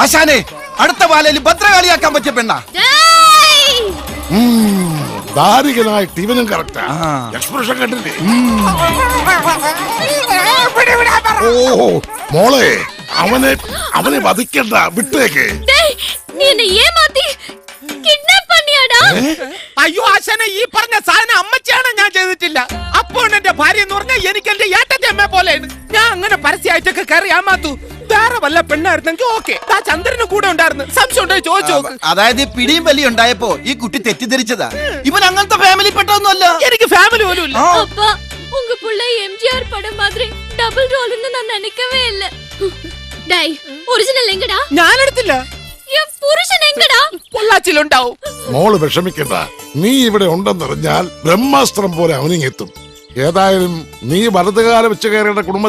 ആശാനെ അടുത്ത ബാലയിൽ ഭദ്രകാളിയാക്കാൻ പറ്റിയ പെണ്ണ. ധാരികനായിട്ട് ഇവനും കറക്റ്റാ. എക്സ്പ്രഷൻ കണ്ടില്ലേ? ഓ മോളെ, അവനെ വധിക്കണ്ട, വിട്ടേക്ക്. അയ്യോ ആശാനെ, ഈ പറഞ്ഞ സാധനം അമ്മച്ചാണ്, ഞാൻ ചെയ്തിട്ടില്ല. അപ്പോൾ എന്റെ ഭാര്യ എന്ന് പറഞ്ഞാൽ എനിക്ക് എന്റെ ഏട്ടന്റെ അമ്മ പോലെയാണ്. ഞാൻ അങ്ങനെ പരസ്യമായിട്ടൊക്കെ കയറി ആമാത്തു. വേറെ വല്ല പെണ്ണായിരുന്നെങ്കിൽ ഓക്കെ. ആ ചന്ദ്രന് കൂടെ ഉണ്ടായിരുന്നു. സംശയം ഉണ്ടോ ചോദിച്ചു. അതായത് പിടിയും വലിയ ഉണ്ടായപ്പോ ഈ കുട്ടി തെറ്റിദ്ധരിച്ചതാ. ഇവൻ അങ്ങനത്തെ ഫാമിലി പെട്ടൊന്നുമല്ല. എനിക്ക് ഫാമിലി പോലും ഇല്ല. உங்க புள்ள எம்ஜிஆர் படம் மாதிரி டபுள் ரோல்னு நான் நினைக்கவே இல்ல. டேய் ஒரிജിനൽ എങ്ങടാ? ഞാൻ എടുത്തില്ല. എൻ പുരുഷൻ എങ്ങടാ? പൊള്ളാച്ചിലുണ്ടാവും. മോള് വിഷമിക്കണ്ട, നീ ഇവിടെ ഉണ്ടെന്നറിഞ്ഞാൽ ബ്രഹ്മാസ്ത്രം പോലെ അവനിങ്ങെത്തും. ഏതായാലും നീ വലതുകാലം വെച്ച് കയറിയുടെ കുടുംബ